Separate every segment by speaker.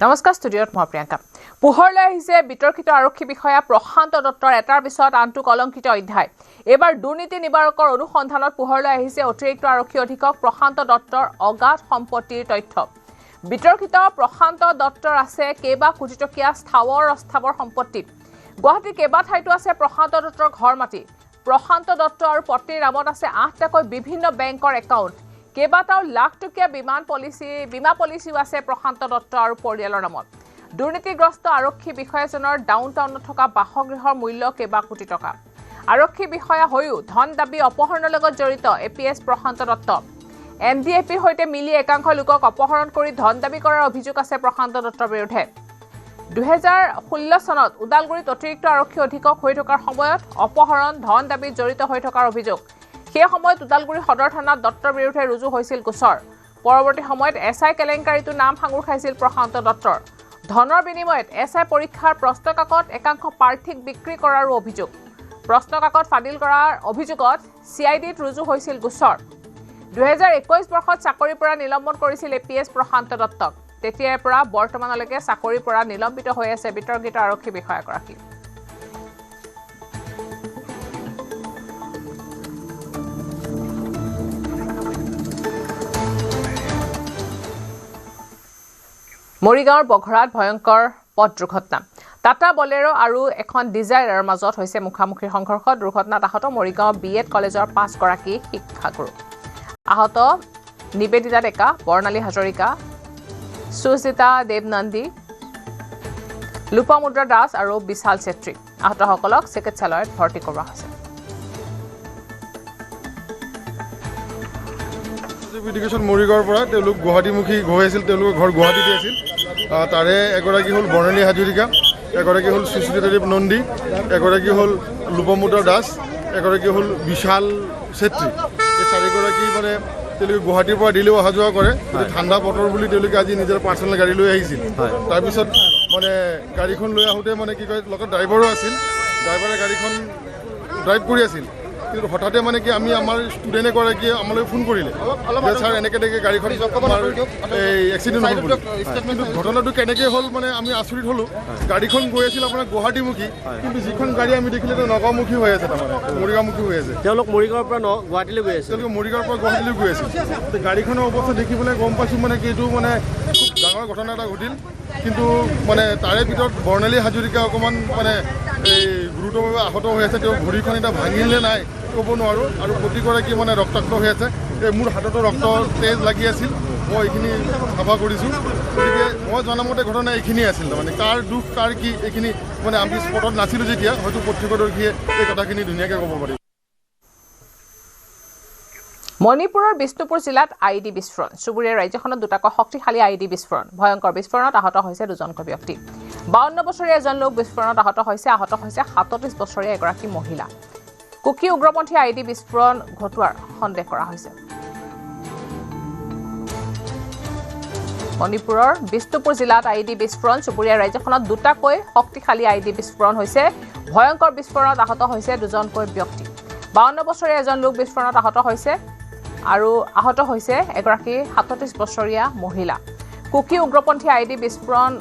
Speaker 1: নমস্কাৰ ষ্টুডিঅ'ত মই প্ৰিয়ংকা পোহৰলৈ আহিছে বিতৰ্কিত আৰক্ষী বিষয়া প্ৰশান্ত দত্তৰ এটাৰ পিছত আনটো কলংকিত অধ্যায় এবাৰ দুৰ্নীতি নিবাৰকৰ অনুসন্ধানত পোহৰলৈ আহিছে অতিৰিক্ত আৰক্ষী অধীক্ষক প্ৰশান্ত দত্তৰ অগাধ সম্পত্তিৰ তথ্য বিতৰ্কিত প্ৰশান্ত দত্তৰ আছে কেবা কোটি টকীয়া স্থাৱৰ অস্থাৱৰ সম্পত্তি গুৱাহাটীৰ কেবা ঠাইতো আছে প্ৰশান্ত দত্তৰ ঘৰ মাটি প্ৰশান্ত দত্ত আৰু পত্নীৰ নামত আছে 8টাকৈ বিভিন্ন বেংকৰ একাউণ্ট কেবাটাও লাখ টকীয়া বীমা পলিচিও আছে প্ৰশান্ত দত্ত আৰু পৰিয়ালৰ নামত দুৰ্নীতিগ্ৰস্ত আৰক্ষী বিষয়াজনৰ ডাউনটাউনত থকা বাসগৃহৰ মূল্য কেবা কোটি টকা আৰক্ষী বিষয়া হৈও ধন দাবী অপহৰণৰ লগত জড়িত এপিএছ প্ৰশান্ত দত্ত এনডিএপিৰ সৈতে মিলি একাংশ লোকক অপহৰণ কৰি ধন দাবী কৰাৰ অভিযোগ আছে প্ৰশান্ত দত্তৰ বিৰুদ্ধে 2016 চনত উদালগুৰিত অতিৰিক্ত আৰক্ষী অধীক্ষক হৈ থকাৰ সময়ত অপহৰণ ধন দাবীত জড়িত হৈ থকাৰ অভিযোগ সেই সময়ত উদালগুৰি সদৰ থানাত দত্তৰ বিৰুদ্ধে ৰুজু হৈছিল গোচৰ পৰৱৰ্তী সময়ত এসআই কেলেংকাৰীটো নাম সাঙুৰ খাইছিল প্ৰশান্ত দত্তৰ ধনৰ বিনিময়ত এসআই পৰীক্ষাৰ প্ৰশ্নকাকত একাংশ প্ৰাৰ্থীক বিক্ৰী কৰাৰ অভিযোগ প্ৰশ্নকাকত ফাদিল কৰাৰ অভিযোগত সিআইডিত ৰুজু হৈছিল গোচৰ 2021 বৰ্ষত চাকৰিৰ পৰা নিলম্বন কৰিছিল এপিএছ প্ৰশান্ত দত্তক তেতিয়াৰ পৰা বৰ্তমানলৈকে চাকৰিৰ পৰা নিলম্বিত হৈ আছে বিতৰ্কিত আৰক্ষী বিষয়াগৰাকী মৰিগাঁৱৰ বঘৰাত ভয়ংকৰ পথ দুৰ্ঘটনা টাটা বলেৰো আৰু এখন ডিজায়াৰৰ মাজত হৈছে মুখামুখিৰ সংঘৰ্ষ দুৰ্ঘটনাত আহত মৰিগাঁও বিএড কলেজৰ 5 গৰাকী শিক্ষাগুৰু আহত নিবেদিতা ডেকা বৰ্ণালী হাজৰিকা সুজিতা দেৱনন্দী লোপামুদ্ৰা দাস আৰু বিশাল চেত্ৰী আহতসকলক চিকিৎসালয়ত ভৰ্তি কৰোৱা হৈছে
Speaker 2: এডুকেশ্যন মৰিগাঁৱৰ পৰা তেওঁলোক গুৱাহাটীমুখী গৈ আছিল তেওঁলোকৰ ঘৰ গুৱাহাটীতে আছিল তাৰে এগৰাকী হ'ল বৰ্ণালী হাজৰিকা এগৰাকী হ'ল সুস্মিতা দেৱ নন্দী এগৰাকী হ'ল লোপামুদ্ৰা দাস এগৰাকী হ'ল বিশাল চেত্ৰী এই চাৰিগৰাকী মানে তেওঁলোকে গুৱাহাটীৰ পৰা দিল্লীও অহা যোৱা কৰে ঠাণ্ডা বতৰ বুলি তেওঁলোকে আজি নিজৰ পাৰ্চনেল গাড়ী লৈ আহিছিল তাৰপিছত মানে গাড়ীখন লৈ আহোঁতে মানে কি কয় লগত ড্ৰাইভাৰো আছিল ড্ৰাইভাৰে গাড়ীখন ড্ৰাইভ কৰি আছিল কিন্তু হঠাতে মানে কি আমি আমাৰ ষ্টুডেণ্ট এগৰাকীয়ে আমালৈ ফোন কৰিলে যে ছাৰ এনেকৈ গাড়ীখন আমাৰ এই এক্সিডেণ্ট হ'ল বুলি কিন্তু ঘটনাটো কেনেকৈ হ'ল মানে আমি আচৰিত হ'লোঁ গাড়ীখন গৈ আছিল আপোনাৰ গুৱাহাটীমুখী কিন্তু যিখন গাড়ী আমি দেখিলে নগাঁওমুখী হৈ আছে তাৰমানে মৰিগাঁওমুখী হৈ আছে
Speaker 3: তেওঁলোক মৰিগাঁৱৰ পৰা গুৱাহাটীলৈ গৈ আছে
Speaker 2: তেওঁলোকে মৰিগাঁৱৰ পৰা গুৱাহাটীলৈ গৈ আছিল গাড়ীখনৰ অৱস্থা দেখি পেলাই গম পাইছোঁ মানে কি এইটো মানে খুব ডাঙৰ ঘটনা এটা ঘটিল কিন্তু মানে তাৰে ভিতৰত বৰ্ণালী হাজৰিকা অকণমান মানে এই গুৰুতৰভাৱে আহত হৈ আছে তেওঁ ভৰিখন এতিয়া ভাঙিলে নাই ক'ব নোৱাৰোঁ আৰু প্ৰতিগৰাকী মানে ৰক্তাক্ত হৈ আছে মোৰ হাততো ৰক্ত তেজ লাগি আছিল মই এইখিনি চাফা কৰিছোঁ গতিকে মই জনামতে ঘটনা এইখিনিয়ে আছিল তাৰমানে কাৰ দুখ কাৰ কি এইখিনি মানে আমি স্পটত নাছিলোঁ যেতিয়া হয়তো প্ৰত্যক্ষদৰ্শীয়ে এই কথাখিনি ধুনীয়াকৈ ক'ব পাৰিম
Speaker 1: মণিপুৰৰ বিষ্ণুপুৰ জিলাত আইডি বিস্ফোৰণ চুবুৰীয়া ৰাজ্যখনত দুটাকৈ শক্তিশালী আইডি বিস্ফোৰণ ভয়ংকৰ বিস্ফোৰণত আহত হৈছে দুজনকৈ ব্যক্তি 52 বছৰীয়া এজন লোক বিস্ফোৰণত আহত হৈছে 37 বছৰীয়া এগৰাকী মহিলা কুকি উগ্ৰপন্থী আইডি বিস্ফোৰণ ঘটোৱাৰ সন্দেহ কৰা হৈছে মণিপুৰৰ বিষ্ণুপুৰ জিলাত আইডি বিস্ফোৰণ চুবুৰীয়া ৰাজ্যখনত দুটাকৈ শক্তিশালী আইডি বিস্ফোৰণ হৈছে ভয়ংকৰ বিস্ফোৰণত আহত হৈছে দুজনকৈ ব্যক্তি 52 বছৰীয়া এজন লোক বিস্ফোৰণত আহত হৈছে আৰু আহত হৈছে এগৰাকী 37 বছৰীয়া মহিলা কুকি উগ্ৰপন্থী আইডি বিস্ফোৰণ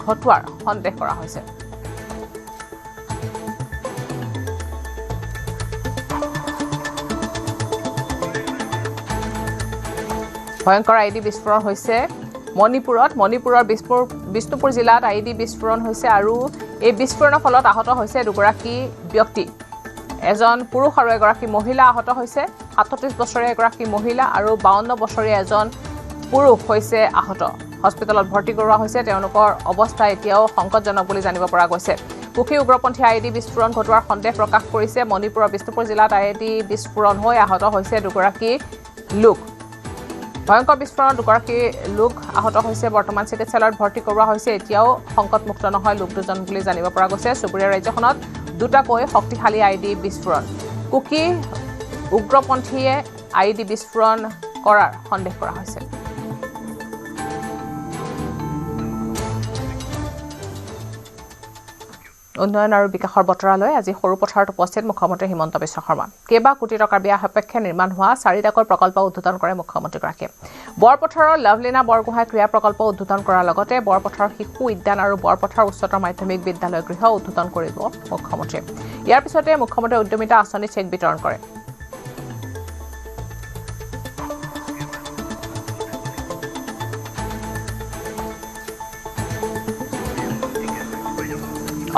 Speaker 1: ঘটোৱাৰ সন্দেহ কৰা হৈছে ভয়ংকৰ আইডি বিস্ফোৰণ হৈছে মণিপুৰৰ বিষ্ণুপুৰ জিলাত আইডি বিস্ফোৰণ হৈছে আৰু এই বিস্ফোৰণৰ ফলত আহত হৈছে দুগৰাকী ব্যক্তি এজন পুৰুষ আৰু এগৰাকী মহিলা আহত হৈছে 37 বছৰীয়া এগৰাকী মহিলা আৰু 52 বছৰীয়া এজন পুৰুষ হৈছে আহত হস্পিটেলত ভৰ্তি কৰোৱা হৈছে তেওঁলোকৰ অৱস্থা এতিয়াও সংকটজনক বুলি জানিব পৰা গৈছে কুকি উগ্ৰপন্থী আইডি বিস্ফোৰণ ঘটোৱাৰ সন্দেহ প্ৰকাশ কৰিছে মণিপুৰৰ বিষ্ণুপুৰ জিলাত আইডি বিস্ফোৰণ হৈ আহত হৈছে দুগৰাকী লোক ভয়ংকৰ বিস্ফোৰণত দুগৰাকী লোক আহত হৈছে বৰ্তমান চিকিৎসালয়ত ভৰ্তি কৰোৱা হৈছে এতিয়াও সংকটমুক্ত নহয় লোক দুজন বুলি জানিব পৰা গৈছে চুবুৰীয়া ৰাজ্যখনত দুটাকৈ শক্তিশালী আইডি বিস্ফোৰণ কুকি উগ্ৰপন্থীয়ে আইডি বিস্ফোৰণ কৰাৰ সন্দেহ কৰা হৈছে উন্নয়ন আৰু বিকাশৰ বতৰালৈ আজি সৰুপথাৰত উপস্থিত মুখ্যমন্ত্ৰী হিমন্ত বিশ্ব শৰ্মা কেইবা কোটি টকাৰ ব্যয় সাপেক্ষে নিৰ্মাণ হোৱা 4টাকৈ প্ৰকল্প উদ্বোধন কৰে মুখ্যমন্ত্ৰীগৰাকীয়ে বৰপথাৰৰ লভলীনা বৰগোহাঁই ক্ৰীড়া প্ৰকল্প উদ্বোধন কৰাৰ লগতে বৰপথাৰৰ শিশু উদ্যান আৰু বৰপথাৰ উচ্চতৰ মাধ্যমিক বিদ্যালয় গৃহ উদ্বোধন কৰিব মুখ্যমন্ত্ৰীয়ে ইয়াৰ পিছতে মুখ্যমন্ত্ৰীয়ে উদ্যমিতা আঁচনি চেক বিতৰণ কৰে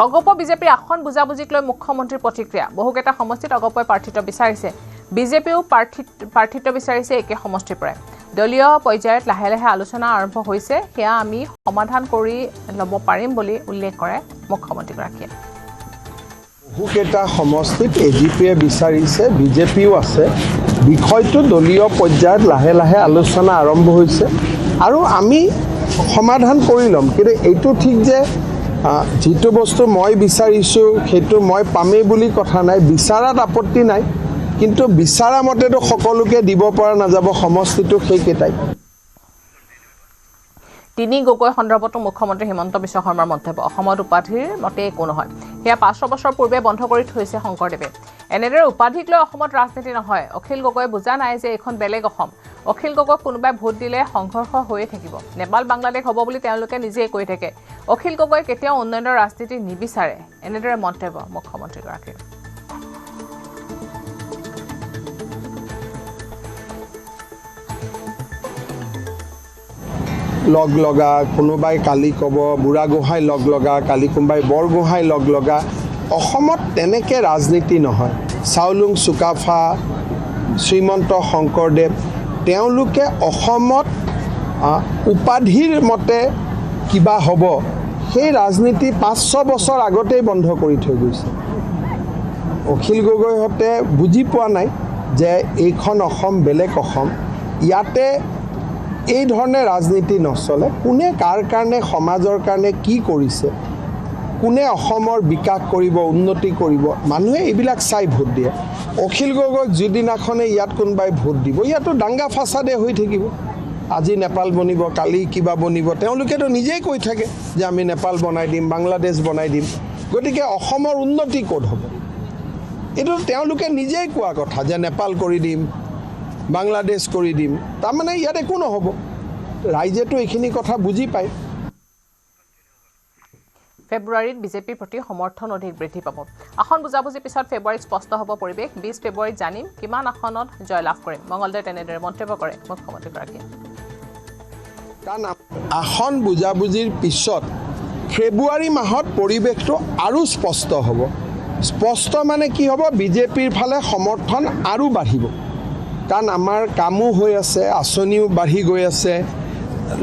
Speaker 1: অগপ বিজেপিৰ আসন বুজাবুজিক লৈ মুখ্যমন্ত্ৰীৰ প্ৰতিক্ৰিয়া বহুকেইটা সমষ্টিত অগপই প্ৰাৰ্থিত্ব বিচাৰিছে বিজেপিও প্ৰাৰ্থিত্ব বিচাৰিছে একে সমষ্টিৰ পৰাই দলীয় পৰ্যায়ত লাহে লাহে আলোচনা আৰম্ভ হৈছে সেয়া আমি সমাধান কৰি ল'ব পাৰিম বুলি উল্লেখ কৰে মুখ্যমন্ত্ৰীগৰাকীয়ে
Speaker 4: বহুকেইটা সমষ্টিত এজিপিয়ে বিচাৰিছে বিজেপিও আছে বিষয়টো দলীয় পৰ্যায়ত লাহে লাহে আলোচনা আৰম্ভ হৈছে আৰু আমি সমাধান কৰি ল'ম কিন্তু এইটো ঠিক যে যিটো বস্তু মই বিচাৰিছোঁ সেইটো মই পামেই বুলি কথা নাই বিচাৰাত আপত্তি নাই কিন্তু বিচাৰা মতেতো সকলোকে দিব পৰা নাযাব সমষ্টিটো সেইকেইটাই
Speaker 1: তিনি গগৈ সন্দৰ্ভতো মুখ্যমন্ত্ৰী হিমন্ত বিশ্ব শৰ্মাৰ মন্তব্য অসমত উপাধিৰ মতে একো নহয় সেয়া 500 বছৰ পূৰ্বে বন্ধ কৰি থৈছে শংকৰদেৱে এনেদৰে উপাধিক লৈ অসমত ৰাজনীতি নহয় অখিল গগৈ বুজা নাই যে এখন বেলেগ অসম অখিল গগৈক কোনোবাই ভোট দিলে সংঘৰ্ষ হৈয়ে থাকিব নেপাল বাংলাদেশ হ'ব বুলি তেওঁলোকে নিজেই কৈ থাকে অখিল গগৈ কেতিয়াও উন্নয়নৰ ৰাজনীতি নিবিচাৰে এনেদৰে মন্তব্য মুখ্যমন্ত্ৰীগৰাকীৰ
Speaker 4: লগ লগা কোনোবাই কালি ক'ব বুঢ়াগোহাঁই লগ লগা কালি কোনোবাই বৰগোহাঁই লগ লগা অসমত তেনেকৈ ৰাজনীতি নহয় চাউলুং চুকাফা শ্ৰীমন্ত শংকৰদেৱ তেওঁলোকে অসমত উপাধিৰ মতে কিবা হ'ব সেই ৰাজনীতি 500 বছৰ আগতেই বন্ধ কৰি থৈ গৈছে অখিল গগৈহঁতে বুজি পোৱা নাই যে এইখন অসম বেলেগ অসম ইয়াতে এই ধৰণে ৰাজনীতি নচলে কোনে কাৰ কাৰণে সমাজৰ কাৰণে কি কৰিছে কোনে অসমৰ বিকাশ কৰিব উন্নতি কৰিব মানুহে এইবিলাক চাই ভোট দিয়ে অখিল গগৈক যিদিনাখনে ইয়াত কোনোবাই ভোট দিব ইয়াতো দাঙ্গা ফাসাদে হৈ থাকিব আজি নেপাল বনিব কালি কিবা বনিব তেওঁলোকেতো নিজেই কৈ থাকে যে আমি নেপাল বনাই দিম বাংলাদেশ বনাই দিম গতিকে অসমৰ উন্নতি ক'ত হ'ব এইটো তেওঁলোকে নিজেই কোৱা কথা যে নেপাল কৰি দিম বাংলাদেশ কৰি দিম তাৰমানে ইয়াত একো নহ'ব ৰাইজেতো এইখিনি কথা বুজি পায়
Speaker 1: ফেব্ৰুৱাৰীত বিজেপিৰ প্ৰতি সমৰ্থন অধিক বৃদ্ধি পাব আসন বুজাবুজিৰ পিছত ফেব্ৰুৱাৰীত স্পষ্ট হ'ব পৰিৱেশ 20 ফেব্ৰুৱাৰীত জানিম কিমান আসনত জয়লাভ কৰিম মঙলদৈ তেনেদৰে মন্তব্য কৰে মুখ্যমন্ত্ৰীগৰাকীয়ে
Speaker 4: কাৰণ আসন বুজাবুজিৰ পিছত ফেব্ৰুৱাৰী মাহত পৰিৱেশটো আৰু স্পষ্ট হ'ব স্পষ্ট মানে কি হ'ব বিজেপিৰ ফালে সমৰ্থন আৰু বাঢ়িব কাৰণ আমাৰ কামো হৈ আছে আঁচনিও বাঢ়ি গৈ আছে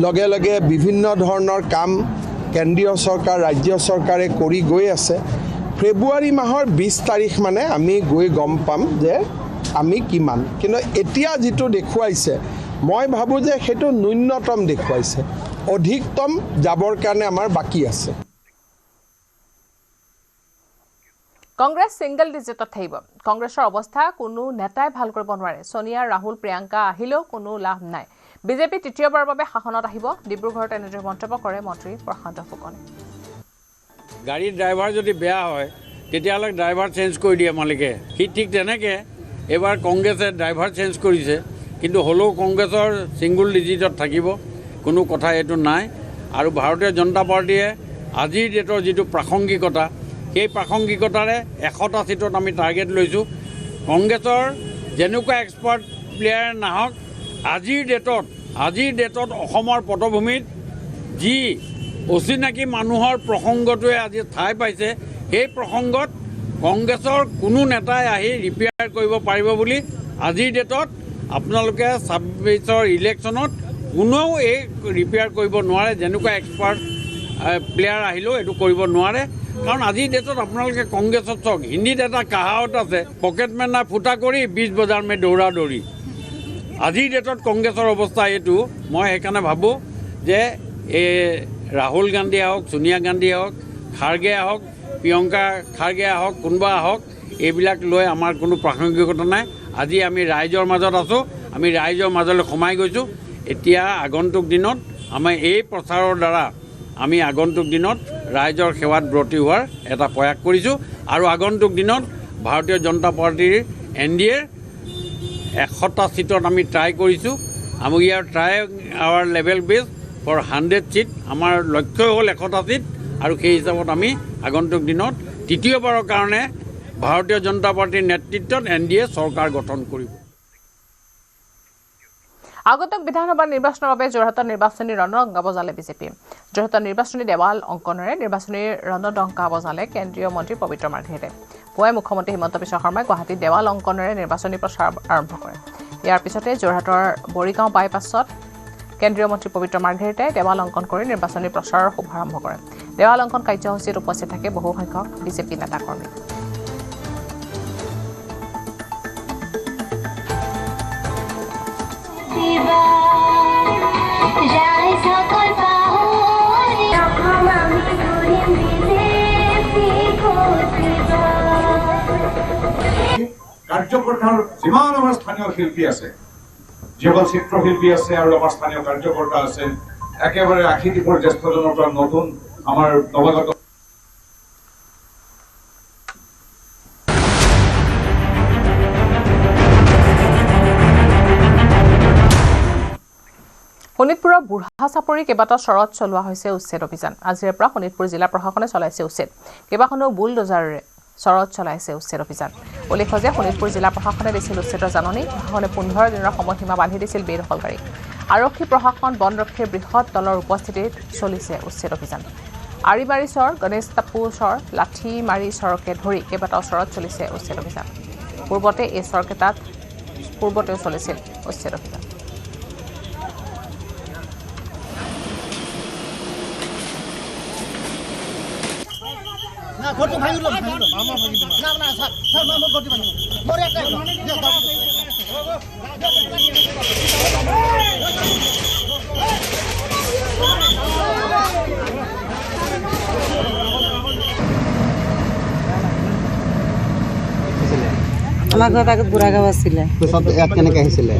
Speaker 4: লগে লগে বিভিন্ন ধৰণৰ কাম কেন্দ্ৰীয় চৰকাৰ ৰাজ্য চৰকাৰে কৰি গৈ আছে ফেব্ৰুৱাৰী মাহৰ 20 তাৰিখ মানে আমি গৈ গম পাম যে আমি কিমান কিন্তু এতিয়া যিটো দেখুৱাইছে মই ভাবোঁ যে সেইটো ন্যূনতম দেখুৱাইছে অধিকতম যাবৰ কাৰণে আমাৰ বাকী আছে
Speaker 1: কংগ্ৰেছ সিংগল ডিজিটত থাকিব কংগ্ৰেছৰ অৱস্থা কোনো নেতাই ভাল কৰিব নোৱাৰে সোনিয়া ৰাহুল প্ৰিয়ংকা আহিলেও কোনো লাভ নাই বিজেপি তৃতীয়বাৰৰ বাবে শাসনত আহিব ডিব্ৰুগড়ত এনেদৰে মন্তব্য কৰে মন্ত্ৰী প্ৰশান্ত ফুকনে
Speaker 5: গাড়ীৰ ড্ৰাইভাৰ যদি বেয়া হয় তেতিয়াহ'লে ড্ৰাইভাৰ চেঞ্জ কৰি দিয়ে মালিকে সি ঠিক তেনেকৈ এবাৰ কংগ্ৰেছে ড্ৰাইভাৰ চেঞ্জ কৰিছে কিন্তু হ'লেও কংগ্ৰেছৰ ছিংগুল ডিজিটত থাকিব কোনো কথা এইটো নাই আৰু ভাৰতীয় জনতা পাৰ্টীয়ে আজিৰ ডেটৰ যিটো প্ৰাসংগিকতা সেই প্ৰাসংগিকতাৰে 100টা সিটত আমি টাৰ্গেট লৈছোঁ কংগ্ৰেছৰ যেনেকুৱা এক্সপাৰ্ট প্লেয়াৰ নাহক আজিৰ ডেটত অসমৰ পটভূমিত যি অচিনাকি মানুহৰ প্ৰসংগটোৱে আজি ঠাই পাইছে সেই প্ৰসংগত কংগ্ৰেছৰ কোনো নেতাই আহি ৰিপেয়াৰ কৰিব পাৰিব বুলি আজিৰ ডেটত আপোনালোকে 26ৰ ইলেকশ্যনত কোনেও এই ৰিপেয়াৰ কৰিব নোৱাৰে যেনেকুৱা এক্সপাৰ্ট প্লেয়াৰ আহিলেও এইটো কৰিব নোৱাৰে কাৰণ আজিৰ ডেটত আপোনালোকে কংগ্ৰেছত চাওক হিন্দীত এটা কাহাৱত আছে পকেট মে না ফুটা কৰি 20 বজাৰ মে দৌৰা দৌৰি আজিৰ ডেটত কংগ্ৰেছৰ অৱস্থা এইটো মই সেইকাৰণে ভাবোঁ যে এই ৰাহুল গান্ধী আহক সোনিয়া গান্ধী আহক খাৰ্গে আহক প্ৰিয়ংকা খাৰ্গে আহক কোনোবা আহক এইবিলাক লৈ আমাৰ কোনো প্ৰাসংগিকতা নাই আজি আমি ৰাইজৰ মাজত আছোঁ আমি ৰাইজৰ মাজলৈ সোমাই গৈছোঁ এতিয়া আগন্তুক দিনত আমাৰ এই প্ৰচাৰৰ দ্বাৰা আমি আগন্তুক দিনত ৰাইজৰ সেৱাত ব্ৰতী হোৱাৰ এটা প্ৰয়াস কৰিছোঁ আৰু আগন্তুক দিনত ভাৰতীয় জনতা পাৰ্টীৰ NDA 100টা সিটত আমি ট্ৰাই কৰিছোঁ আমি ইয়াৰ ট্ৰাই আৱাৰ লেভেল বেছ ফৰ 100 সিট আমাৰ লক্ষ্য হ'ল 100টা সিট আৰু সেই হিচাপত আমি আগন্তুক দিনত তৃতীয়বাৰৰ কাৰণে ভাৰতীয় জনতা পাৰ্টীৰ নেতৃত্বত NDA চৰকাৰ গঠন কৰিব
Speaker 1: আগন্তুক বিধানসভা নিৰ্বাচনৰ বাবে যোৰহাটৰ নিৰ্বাচনী ৰণডংকা বজালে বিজেপি যোৰহাটৰ নিৰ্বাচনী দেৱাল অংকনেৰে নিৰ্বাচনী ৰণডংকা বজালে কেন্দ্ৰীয় মন্ত্ৰী পবিত্ৰ মাৰ্ঘেৰিটাই পুৱাই মুখ্যমন্ত্ৰী হিমন্ত বিশ্ব শৰ্মাই গুৱাহাটীত দেৱাল অংকনেৰে নিৰ্বাচনী প্ৰচাৰ আৰম্ভ কৰে ইয়াৰ পিছতে যোৰহাটৰ বৰিগাঁও বাইপাছত কেন্দ্ৰীয় মন্ত্ৰী পবিত্ৰ মাৰ্ঘেৰিটাই দেৱাল অংকন কৰি নিৰ্বাচনী প্ৰচাৰৰ শুভাৰম্ভ কৰে দেৱাল অংকন কাৰ্যসূচীত উপস্থিত থাকে বহু সংখ্যক বিজেপি নেতাকৰ্মী
Speaker 6: কাৰ্যকৰ্তাৰ যিমান আমাৰ স্থানীয় শিল্পী আছে যিসকল চিত্ৰশিল্পী আছে আৰু আমাৰ স্থানীয় কাৰ্যকৰ্তা আছে একেবাৰে আশীতিকৰ জ্যেষ্ঠজনৰ পৰা নতুন আমাৰ নৱাগত
Speaker 1: শোণিতপুৰৰ বুঢ়া চাপৰি কেইবাটাও চৰত চলোৱা হৈছে উচ্ছেদ অভিযান আজিৰে পৰা শোণিতপুৰ জিলা প্ৰশাসনে চলাইছে উচ্ছেদ কেইবাখনো বুলডোজাৰেৰে চৰত চলাইছে উচ্ছেদ অভিযান উল্লেখ্য যে শোণিতপুৰ জিলা প্ৰশাসনে দিছিল উচ্ছেদৰ জাননী প্ৰশাসনে 15 দিনৰ সময়সীমা বান্ধি দিছিল বেদখলকাৰীক আৰক্ষী প্ৰশাসন বনৰক্ষীৰ বৃহৎ দলৰ উপস্থিতিত চলিছে উচ্ছেদ অভিযান আৰিমাৰী চৰ গণেশ টাপু চৰ লাঠিমাৰী চৰকে ধৰি কেইবাটাও চৰত চলিছে উচ্ছেদ অভিযান পূৰ্বতে এই চৰকেইটাত পূৰ্বতেও চলিছিল উচ্ছেদ অভিযান
Speaker 7: আমাৰ ঘৰত আগত বুঢ়াগাঁও আছিলে
Speaker 8: ইয়াত কেনেকৈ আহিছিলে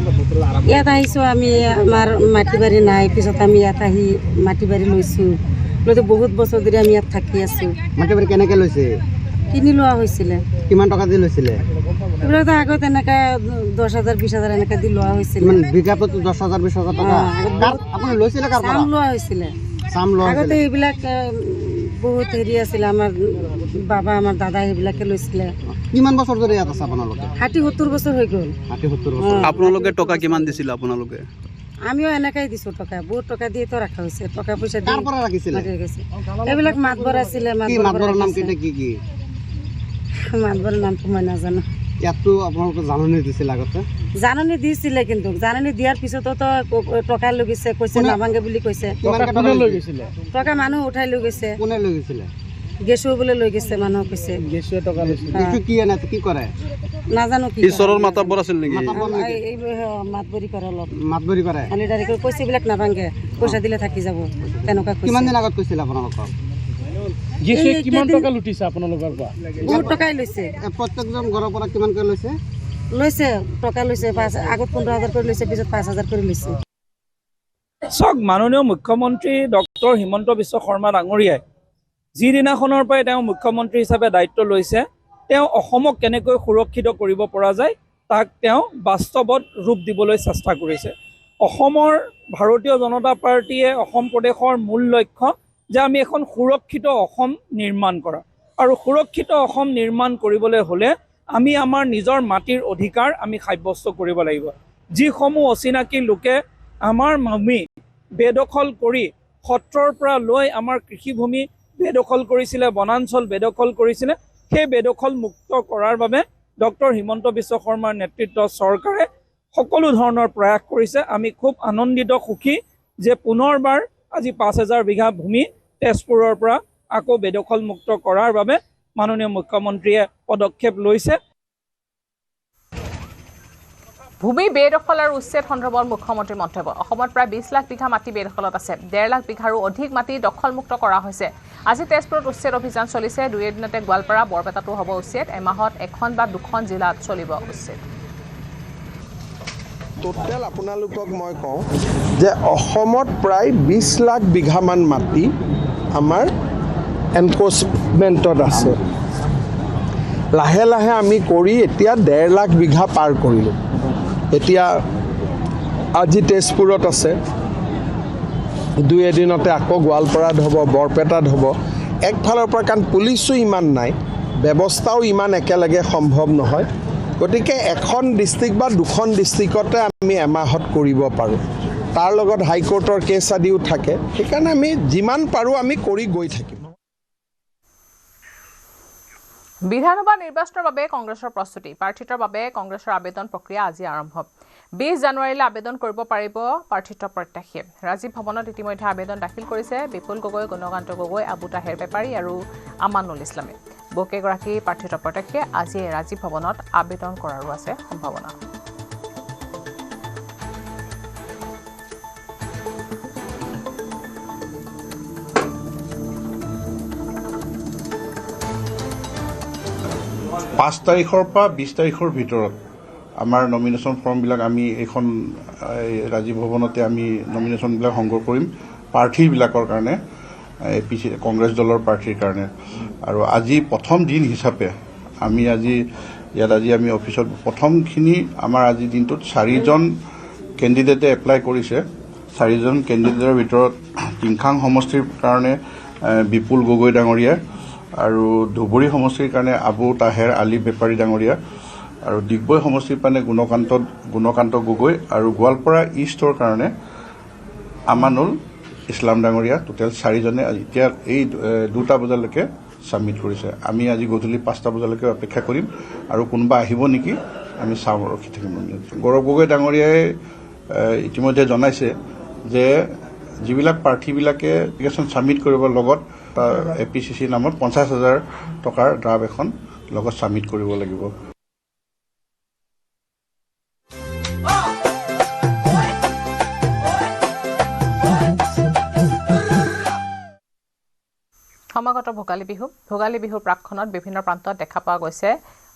Speaker 7: ইয়াত আহিছোঁ আমি আমাৰ মাটি বাৰী নাই পিছত আমি ইয়াত আহি মাটি বাৰী লৈছোঁ লৈতো বহুত বছৰ ধৰি আমি ইয়াত থাকি আছোঁ
Speaker 8: মাটি বাৰী কেনেকৈ লৈছে
Speaker 7: কিনি লোৱা হৈছিলে
Speaker 8: কিমান টকা দি লৈছিলে
Speaker 7: এইবিলাকতো আগত এনেকৈ 10,000 20,000 এনেকৈ দি লোৱা হৈছিলে
Speaker 8: বিঘা প্ৰতি 10,000 20,000 টকা আপুনি লৈছিলে কাৰ পৰা
Speaker 7: চাম লোৱা হৈছিলে
Speaker 8: চাম লোৱা
Speaker 7: আগতে এইবিলাক বহুত হেৰি আছিলে আমাৰ বাবা আমাৰ দাদা সেইবিলাকে লৈছিলে
Speaker 8: কিমান বছৰ ধৰি ইয়াত আছে আপোনালোকে
Speaker 7: 60-70 বছৰ হৈ গ'ল
Speaker 8: 60-70 বছৰ
Speaker 9: আপোনালোকে টকা কিমান দিছিল আপোনালোকে
Speaker 7: আমিও এনেকৈ দিছোঁ টকা বহুত টকা দিয়েতো ৰখা হৈছে টকা পইচা
Speaker 8: কাৰ পৰা ৰাখিছিলে
Speaker 7: এইবিলাক মাতবৰ আছিলে
Speaker 8: কি মাতবৰৰ নাম কেইটা কি কি
Speaker 7: মাতবৰৰ নামটো মই নাজানো
Speaker 8: ইয়াততো আপোনালোকে জাননী দিছিল আগতে
Speaker 7: জাননী দিছিলে কিন্তু জাননী দিয়াৰ পিছতো টকা লৈ গৈছে কৈছে নাভাঙে বুলি কৈছে টকা মানুহ উঠাই লৈ গৈছে
Speaker 8: কোনে লৈ গৈছিলে
Speaker 7: গেছো বোলে লৈ গৈছে মানুহ কৈছে
Speaker 8: কি এনে কি কৰে
Speaker 7: নাজানো কি
Speaker 9: ঈশ্বৰৰ মাতাব্বৰ আছিল নেকি
Speaker 7: মাতবৰি কৰে অলপ
Speaker 8: মাতবৰি কৰে
Speaker 7: ডাইৰেক্ট কৈছে এইবিলাক নাভাঙে পইচা দিলে থাকি যাব তেনেকুৱা
Speaker 8: কিমান দিন আগত কৈছিল আপোনালোকক
Speaker 3: কিমান টকা লুটিছে আপোনালোকৰ পৰা
Speaker 7: বহুত টকাই লৈছে
Speaker 8: প্ৰত্যেকজন ঘৰৰ পৰা কিমানকৈ লৈছে
Speaker 7: টকা লৈছে আগত 15,000 কৰি লৈছে পিছত 5,000 কৰি লৈছে
Speaker 10: চাওক মাননীয় মুখ্যমন্ত্ৰী ডক্টৰ হিমন্ত বিশ্ব শৰ্মা ডাঙৰীয়াই যিদিনাখনৰ পৰাই তেওঁ মুখ্যমন্ত্ৰী হিচাপে দায়িত্ব লৈছে তেওঁ অসমক কেনেকৈ সুৰক্ষিত কৰিব পৰা যায় তাক তেওঁ বাস্তৱত ৰূপ দিবলৈ চেষ্টা কৰিছে অসমৰ ভাৰতীয় জনতা পাৰ্টীয়ে অসম প্ৰদেশৰ মূল লক্ষ্য যে আমি এখন সুৰক্ষিত অসম নিৰ্মাণ কৰা আৰু সুৰক্ষিত অসম নিৰ্মাণ কৰিবলৈ হ'লে আমি আমাৰ নিজৰ মাটিৰ অধিকাৰ আমি সাব্যস্ত কৰিব লাগিব যিসমূহ অচিনাকি লোকে আমাৰ ভূমি বেদখল কৰি সত্ৰৰ পৰা লৈ আমাৰ কৃষিভূমি বেদখল কৰিছিলে বনাঞ্চল বেদখল কৰিছিলে সেই বেদখল মুক্ত কৰাৰ বাবে ডক্টৰ হিমন্ত বিশ্ব শৰ্মাৰ নেতৃত্বত চৰকাৰে সকলো ধৰণৰ প্ৰয়াস কৰিছে আমি খুব আনন্দিত সুখী যে পুনৰবাৰ আজি 5,000 বিঘা ভূমি তেজপুৰৰ পৰা আকৌ বেদখল মুক্ত কৰাৰ বাবে মাননীয় মুখ্যমন্ত্ৰীয়ে পদক্ষেপ লৈছে
Speaker 1: ভূমি বেদখল আৰু উচ্ছেদ সন্দৰ্ভত মুখ্যমন্ত্ৰীৰ মন্তব্য অসমত প্ৰায় 20 লাখ বিঘা মাটি বেদখলত আছে 1.5 লাখ বিঘাৰো অধিক মাটি দখলমুক্ত কৰা হৈছে আজি তেজপুৰত উচ্ছেদ অভিযান চলিছে 2 এদিনতে গোৱালপাৰা বৰপেটাতো হ'ব উচ্ছেদ এমাহত এখন বা দুখন জিলাত চলিব উচ্ছেদ
Speaker 4: টোটেল আপোনালোকক মই কওঁ যে অসমত প্ৰায় 20 লাখ বিঘামান মাটি আমাৰ এনক্ৰচমেণ্টত আছে। লাহে লাহে আমি কৰি এতিয়া 1.5 লাখ বিঘা পাৰ কৰিলোঁ। এতিয়া আজি তেজপুৰত আছে, 2 এদিনতে আকৌ গোৱালপাৰাত হ'ব, বৰপেটাত হ'ব। একফালৰ পৰা কাৰণ পুলিচো ইমান নাই, ব্যৱস্থাও ইমান একেলগে সম্ভৱ নহয়, গতিকে এখন ডিষ্ট্ৰিক্ট বা 2খন ডিষ্ট্ৰিক্টতে আমি এমাহত কৰিব পাৰোঁ। তাৰ লগত হাইকোৰ্টৰ কেছ আদিও থাকে, সেইকাৰণে আমি যিমান পাৰোঁ আমি কৰি গৈ থাকিম।
Speaker 1: বিধানসভা নিৰ্বাচনৰ বাবে কংগ্ৰেছৰ প্ৰস্তুতি। প্ৰাৰ্থিত্বৰ বাবে কংগ্ৰেছৰ আবেদন প্ৰক্ৰিয়া আজি আৰম্ভ। 20 জানুৱাৰীলৈ আবেদন কৰিব পাৰিব প্ৰাৰ্থিত্ব প্ৰত্যাশীয়ে। ৰাজীৱ ভৱনত ইতিমধ্যে আবেদন দাখিল কৰিছে বিপুল গগৈ, গুণকান্ত গগৈ, আবু তাহেৰ বেপাৰী আৰু আমানুল ইছলামে। বহুকেইগৰাকী প্ৰাৰ্থিত্ব প্ৰত্যাশীয়ে আজিয়ে ৰাজীৱ ভৱনত আবেদন কৰাৰো আছে সম্ভাৱনা।
Speaker 11: পাঁচ তাৰিখৰ পৰা 20 তাৰিখৰ ভিতৰত আমাৰ নমিনেশ্যন ফৰ্মবিলাক আমি এইখন ৰাজীৱ ভৱনতে আমি নমিনেশ্যনবিলাক সংগ্ৰহ কৰিম প্ৰাৰ্থীবিলাকৰ কাৰণে, কংগ্ৰেছ দলৰ প্ৰাৰ্থীৰ কাৰণে। আৰু আজি প্ৰথম দিন হিচাপে আমি আজি অফিচত প্ৰথমখিনি আমাৰ আজি দিনটোত 4জন কেণ্ডিডেটে এপ্লাই কৰিছে। 4জন কেণ্ডিডেটৰ ভিতৰত টিংখাং সমষ্টিৰ কাৰণে বিপুল গগৈ ডাঙৰীয়া, আৰু ধুবুৰী সমষ্টিৰ কাৰণে আবু তাহেৰ আলী বেপাৰী ডাঙৰীয়া, আৰু ডিগবৈ সমষ্টিৰ কাৰণে গুণকান্ত গগৈ, আৰু গোৱালপাৰা ইষ্টৰ কাৰণে আমানুল ইছলাম ডাঙৰীয়া। টোটেল 4জনে এতিয়া এই 2টা বজালৈকে ছাবমিট কৰিছে। আমি আজি গধূলি 5টা বজালৈকে অপেক্ষা কৰিম, আৰু কোনোবা আহিব নেকি আমি চাওঁ, ৰখি থাকিম। গৌৰৱ গগৈ ডাঙৰীয়াই ইতিমধ্যে জনাইছে যে যিবিলাক প্ৰাৰ্থীবিলাকে এপ্লিকেশ্যন ছাবমিট কৰিবৰ লগত APCC নামত 50,000 টকাৰ ড্ৰাফ্ট এখন লগত ছাবমিট কৰিব লাগিব।
Speaker 1: সমাগত ভোগালী বিহুৰ প্ৰাকক্ষণত বিভিন্ন প্ৰান্তত দেখা পোৱা গৈছে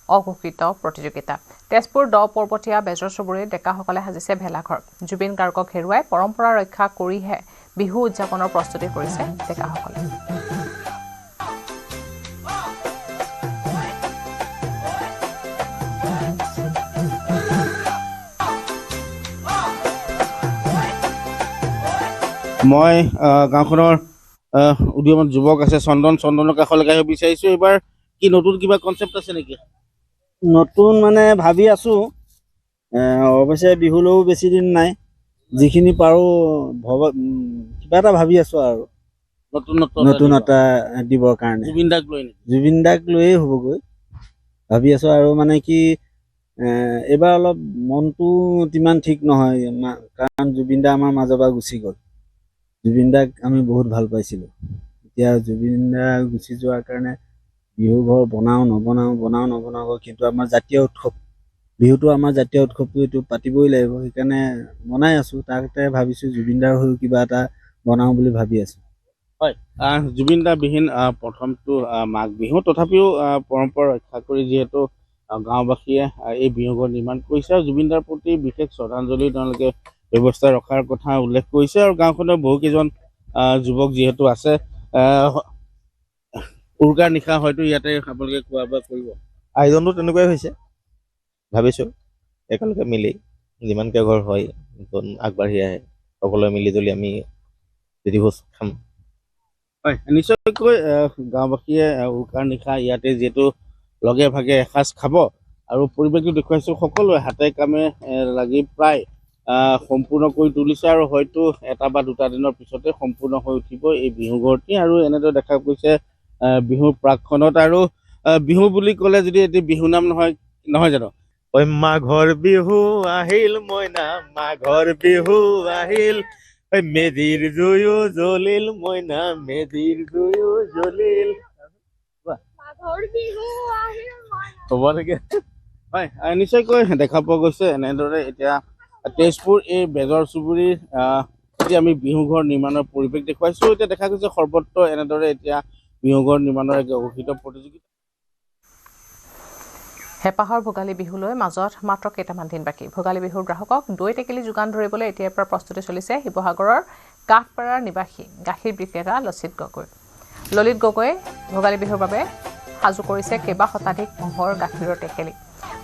Speaker 1: অঘোষিত প্ৰতিযোগিতা। তেজপুৰ দ পৰ্বতীয়া বেজৰ চুবুৰীত ডেকাসকলে সাজিছে ভেলাঘৰ। জুবিন গাৰ্গক হেৰুৱাই পৰম্পৰা ৰক্ষা কৰিহে বিহু উদযাপনৰ প্ৰস্তুতি কৰিছে ডেকাসকলে।
Speaker 12: মই গাঁওখনৰ উদীয়মান যুৱক আছে চন্দনৰ কাষলৈকে আহিব বিচাৰিছোঁ। এইবাৰ কি নতুন কিবা কনচেপ্ট আছে নেকি?
Speaker 13: নতুন মানে ভাবি আছো, অৱশ্যে বিহুলৈও বেছি দিন নাই, যিখিনি পাৰোঁ কিবা এটা ভাবি আছো আৰু নতুনতা দিবৰ কাৰণে। জুবিন দাক লৈয়ে হ'বগৈ ভাবি আছো। আৰু মানে কি এইবাৰ অলপ মনটো ইমান ঠিক নহয়, কাৰণ জুবিন দা আমাৰ মাজৰ পৰা গুচি গ'ল। জুবিন দাক আমি বহুত ভাল পাইছিলোঁ। এতিয়া জুবিন দা গুচি যোৱাৰ কাৰণে বিহু ঘৰ বনাওঁ নবনাওঁ, কিন্তু আমাৰ জাতীয় উৎসৱ বিহুটো, আমাৰ জাতীয় উৎসৱটো এইটো পাতিবই লাগিব। সেইকাৰণে বনাই আছোঁ। তাতে ভাবিছোঁ জুবিন দাৰ হৈ কিবা এটা বনাওঁ বুলি ভাবি আছোঁ।
Speaker 12: হয়, জুবিন দা বিহীন প্ৰথমটো মাঘ বিহু, তথাপিও পৰম্পৰা ৰক্ষা কৰি যিহেতু গাঁওবাসীয়ে এই বিহু ঘৰ নিৰ্মাণ কৰিছে, আৰু জুবিন দাৰ প্ৰতি বিশেষ শ্ৰদ্ধাঞ্জলি তেওঁলোকে ব্যৱস্থা ৰখাৰ কথা উল্লেখ কৰিছে। আৰু গাঁওখনৰ বহুকেইজন যুৱক যিহেতু আছে, উৰুকাৰ নিশা হয়তো ইয়াতে আপোনালোকে খোৱা বোৱা কৰিব।
Speaker 14: আয়োজনটো তেনেকুৱাই হৈছে, ভাবিছোঁ একেলগে মিলি যিমানকৈ ঘৰ হয় আগবাঢ়ি আহে সকলোৱে মিলি জুলি আমি ভোজ খাম।
Speaker 12: হয়, নিশ্চয়কৈ গাঁওবাসীয়ে উৰুকাৰ নিশা ইয়াতে যিহেতু লগে ভাগে এসাঁজ খাব, আৰু পৰিৱেশটো দেখুৱাইছোঁ সকলোৱে হাতে কামে লাগি প্ৰায় সম্পূৰ্ণ কৰি তুলিছে, আৰু হয়তো 1 বা 2টা দিনৰ পিছতে সম্পূৰ্ণ হৈ উঠিব এই বিহু ঘৰটি। আৰু এনেদৰে দেখা গৈছে বিহুৰ প্ৰাকক্ষণত। আৰু বিহু বুলি ক'লে যদি এটি বিহু নাম নহয় জানো?
Speaker 14: মাঘৰ বিহু আহিল মইনা, মাঘৰ বিহু আহিল, মেজিৰ জুয়ো জ্বলিল মইনা, মেজিৰ জুয়ো জ্বলিল।
Speaker 12: হ'ব নেকি? হয়, নিশ্চয়কৈ দেখা পোৱা গৈছে এনেদৰে এতিয়া তেজপুৰ এই বেজৰ চুবুৰীৰ এতিয়া আমি বিহু ঘৰ নিৰ্মাণৰ পৰিৱেশ দেখুৱাইছোঁ। এতিয়া দেখা গৈছে সৰ্বত্ৰ এনেদৰে এতিয়া বিহু ঘৰ নিৰ্মাণৰ এক অঘোষিত প্ৰতিযোগিতা।
Speaker 1: হেপাহৰ ভোগালী বিহুলৈ মাজত মাত্ৰ কেইটামান দিন বাকী ভোগালী বিহুৰ গ্ৰাহকক দৈ টেকেলি যোগান ধৰিবলৈ এতিয়াৰ পৰা প্ৰস্তুতি চলিছে শিৱসাগৰৰ কাঠপাৰাৰ নিবাসী গাখীৰ বিক্ৰেতা ললিত গগৈ ভোগালী বিহুৰ বাবে সাজু কৰিছে কেইবা শতাধিক মহৰ গাখীৰৰ টেকেলি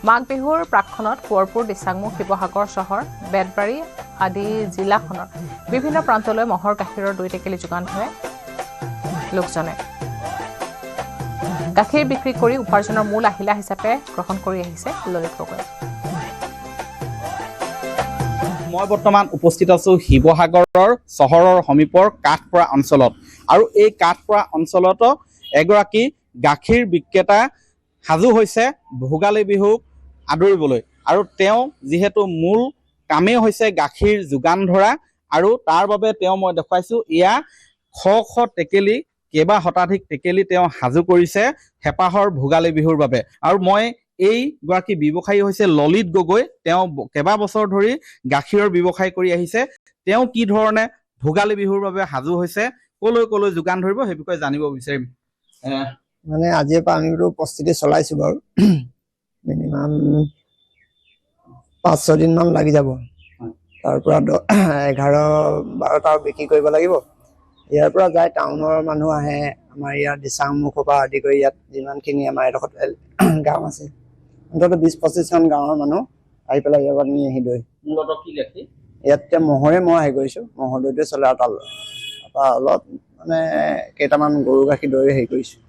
Speaker 1: মাঘ বিহুৰ প্ৰাকখনত কোঁৱৰপুৰ দিচাংমুখ শিৱসাগৰ চহৰ বেতবাৰী আদি জিলাখনৰ বিভিন্ন প্ৰান্তলৈ মহৰ গাখীৰৰ দৈ টেকেলি যোগান ধৰে লোকজনে গাখীৰ বিক্ৰী কৰি উপাৰ্জনৰ মূল আহিলা হিচাপে গ্ৰহণ কৰি আহিছে ললিত গগৈ
Speaker 10: মই বৰ্তমান উপস্থিত আছোঁ শিৱসাগৰৰ চহৰৰ সমীপৰ কাঠপৰা অঞ্চলত আৰু এই কাঠপৰা অঞ্চলত এগৰাকী গাখীৰ বিক্ৰেতা সাজু হৈছে ভোগালী বিহুক আদৰিবলৈ আৰু তেওঁ যিহেতু মূল কামেই হৈছে গাখীৰ যোগান ধৰা আৰু তাৰ বাবে তেওঁ মই দেখুৱাইছোঁ এয়া শ টেকেলি কেইবা শতাধিক টেকেলি তেওঁ সাজু কৰিছে হেপাহৰ ভোগালী বিহুৰ বাবে আৰু মই এইগৰাকী ব্যৱসায়ী হৈছে ললিত গগৈ তেওঁ কেইবা বছৰ ধৰি গাখীৰৰ ব্যৱসায় কৰি আহিছে তেওঁ কি ধৰণে ভোগালী বিহুৰ বাবে সাজু হৈছে কলৈ যোগান ধৰিব সেই বিষয়ে জানিব বিচাৰিম
Speaker 8: মানে আজিৰ পৰা আমি প্ৰস্তুতি চলাইছো বাৰু মিনিমাম 5-6 দিন মান লাগি যাব তাৰ পৰা 11-12টা বিক্ৰী কৰিব লাগিব ইয়াৰ পৰা যায় টাউনৰ মানুহ আহে আমাৰ ইয়াৰ দিচাংমুখৰ পৰা আদি কৰি ইয়াত যিমানখিনি আমাৰ এডোখৰত গাঁও আছে অন্ততঃ 20-25খন গাঁৱৰ মানুহ আহি পেলাই ইয়াৰ পৰা নি আহি দৈ
Speaker 10: মূলতঃ কি গাখীৰ
Speaker 8: ইয়াত মহৰে মই হেৰি কৰিছোঁ মহৰ দৈটো চলে আৰু তাৰপৰা অলপ মানে কেইটামান গৰু গাখীৰ দৈ হেৰি কৰিছোঁ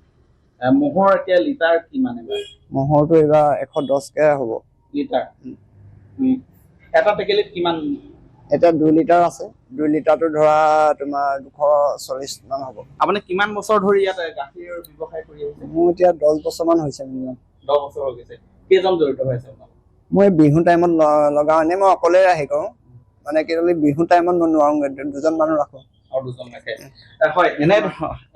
Speaker 10: মহৰ এতিয়া লিটাৰ কিমান এবাৰ
Speaker 8: মহৰটো এইবাৰ 110কে হ'ব
Speaker 10: লিটাৰ এটা টেকেলিত কিমান
Speaker 8: এটা 2 লিটাৰ আছে 2 লিটাৰটো ধৰা তোমাৰ 240 মান হ'ব
Speaker 10: আপুনি কিমান বছৰ ধৰি ইয়াত গাখীৰৰ ব্যৱসায় কৰি আহিছে
Speaker 8: মোৰ এতিয়া 10 বছৰ মান হৈছে মিনিমাম
Speaker 10: 10 বছৰ হৈ গৈছে কেইজন জড়িত হৈ আছে
Speaker 8: মই বিহু টাইমত লগাও এনে মই অকলে আহি কৰোঁ মানে কি বিহু টাইমত মই নোৱাৰোঁগৈ 2জন মানুহ ৰাখোঁ
Speaker 10: আৰু 2জন ৰাখে হয়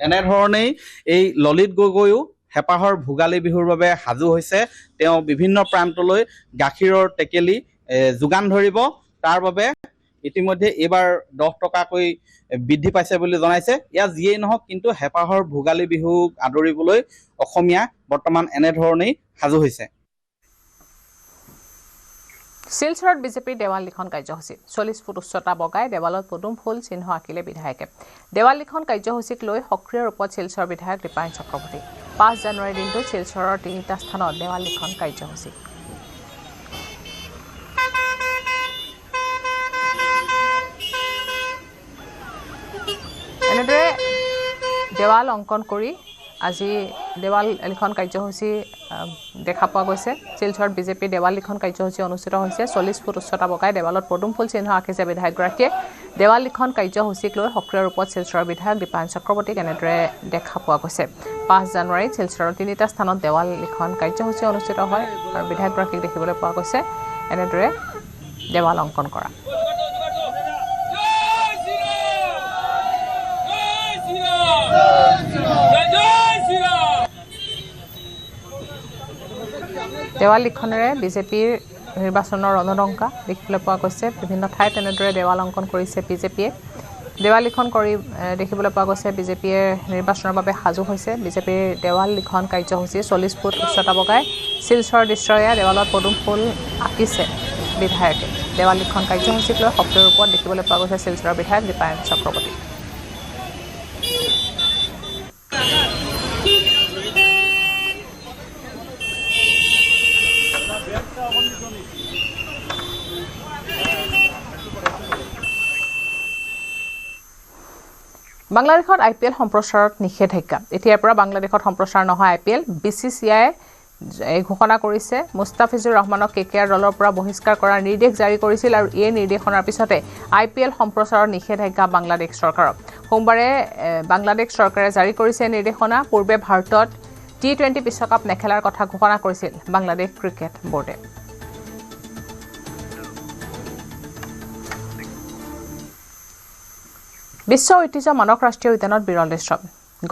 Speaker 10: এনেধৰণেই এই ললিত গগৈও হেপাহৰ ভোগালী বিহুৰ বাবে সাজু হৈছে তেওঁ বিভিন্ন প্ৰান্তলৈ গাখীৰৰ টেকেলি যোগান ধৰিব তাৰ বাবে ইতিমধ্যে এইবাৰ 10 টকাকৈ বৃদ্ধি পাইছে বুলি জনাইছে ইয়াত যিয়েই নহওক কিন্তু হেপাহৰ ভোগালী বিহুক আদৰিবলৈ অসমীয়া বৰ্তমান এনেধৰণেই সাজু হৈছে
Speaker 1: শিলচৰত বিজেপিৰ দেৱাল লিখন কাৰ্যসূচী 40 ফুট উচ্চতা বগাই দেৱালত পদুম ফুল চিহ্ন আঁকিলে বিধায়কে দেৱাল লিখন কাৰ্যসূচীক লৈ সক্ৰিয় ৰূপত শিলচৰ বিধায়ক দীপায়ন চক্ৰৱৰ্তী 5 জানুৱাৰী দিনটো শিলচৰৰ 3টা স্থানত দেৱাল লিখন কাৰ্যসূচী এনেদৰে দেৱাল অংকন কৰি আজি দেৱাল লিখন কাৰ্যসূচী দেখা পোৱা গৈছে শিলচৰত বিজেপিৰ দেৱাল লিখন কাৰ্যসূচী অনুষ্ঠিত হৈছে 40 ফুট উচ্চতা বগাই দেৱালত পদুম ফুল চিহ্ন আঁকিছে বিধায়কগৰাকীয়ে দেৱাল লিখন কাৰ্যসূচীক লৈ সক্ৰিয় ৰূপত শিলচৰৰ বিধায়ক দীপায়ন চক্ৰৱৰ্তীক এনেদৰে দেখা পোৱা গৈছে 5 জানুৱাৰীত শিলচৰৰ 3টা স্থানত দেৱাল লিখন কাৰ্যসূচী অনুষ্ঠিত হয় আৰু বিধায়কগৰাকীক দেখিবলৈ পোৱা গৈছে এনেদৰে দেৱাল অংকন কৰা দেৱাল লিখনেৰে বিজেপিৰ নিৰ্বাচনৰ ৰণদংকা দেখিবলৈ পোৱা গৈছে বিভিন্ন ঠাইত এনেদৰে দেৱাল অংকন কৰিছে বিজেপিয়ে দেৱাল লিখন কৰি দেখিবলৈ পোৱা গৈছে বিজেপিয়ে নিৰ্বাচনৰ বাবে সাজু হৈছে বিজেপিৰ দেৱাল লিখন কাৰ্যসূচী 40 ফুট উচ্চতা বগাই শিলচৰ দৃশ্যয়া দেৱালত পদুম ফুল আঁকিছে বিধায়কে দেৱাল লিখন কাৰ্যসূচীক লৈ সক্ৰিয় ৰূপত দেখিবলৈ পোৱা গৈছে শিলচৰৰ বিধায়ক দীপায়ন চক্ৰৱৰ্তী বাংলাদেশত IPL সম্প্ৰচাৰত নিষেধাজ্ঞা এতিয়াৰ পৰা বাংলাদেশত সম্প্ৰচাৰ নহয় IPL BCCI ঘোষণা কৰিছে মুস্তাফিজুৰ ৰহমানক KKR দলৰ পৰা বহিষ্কাৰ কৰাৰ নিৰ্দেশ জাৰি কৰিছিল আৰু এই নিৰ্দেশনাৰ পিছতে IPL সম্প্ৰচাৰৰ নিষেধাজ্ঞা বাংলাদেশ চৰকাৰক সোমবাৰে বাংলাদেশ চৰকাৰে জাৰি কৰিছে নিৰ্দেশনা পূৰ্বে ভাৰতত T20 বিশ্বকাপ নেখেলাৰ কথা ঘোষণা কৰিছিল বাংলাদেশ ক্ৰিকেট বোৰ্ডে বিশ্ব ঐতিহ্য মানস ৰাষ্ট্ৰীয় উদ্যানত বিৰল দৃশ্য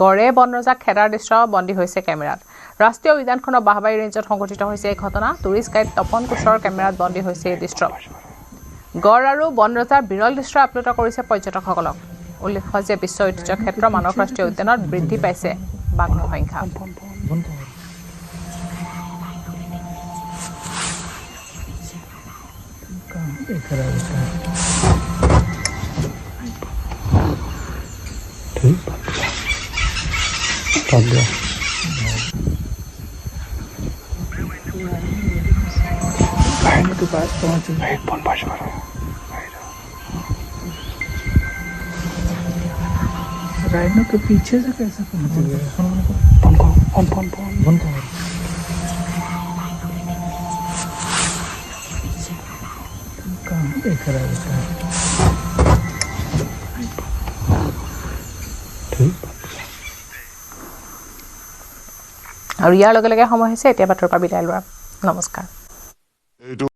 Speaker 1: গড়ে বনৰজাক খেদাৰ দৃশ্য বন্দী হৈছে কেমেৰাত ৰাষ্ট্ৰীয় উদ্যানখনৰ বাহবাৰী ৰেঞ্জত সংঘটিত হৈছে এই ঘটনা টুৰিষ্ট গাইড তপন কোচৰ কেমেৰাত বন্দী হৈছে এই দৃশ্য গড় আৰু বনৰজাৰ বিৰল দৃশ্য আপলোড কৰিছে পৰ্যটকসকলক উল্লেখ্য যে বিশ্ব ঐতিহ্য ক্ষেত্ৰ মানস ৰাষ্ট্ৰীয় উদ্যানত বৃদ্ধি পাইছে বাঘৰ সংখ্যা
Speaker 3: के पास पहुंचे फोन पास करो राइनो के पीछे से कैसे पहुंच गए फोन करो कहाँ देख रहा है
Speaker 1: আৰু ইয়াৰ লগে লগে সময় হৈছে এতিয়া বাতৰৰ পৰা বিদায় লোৱাৰ নমস্কাৰ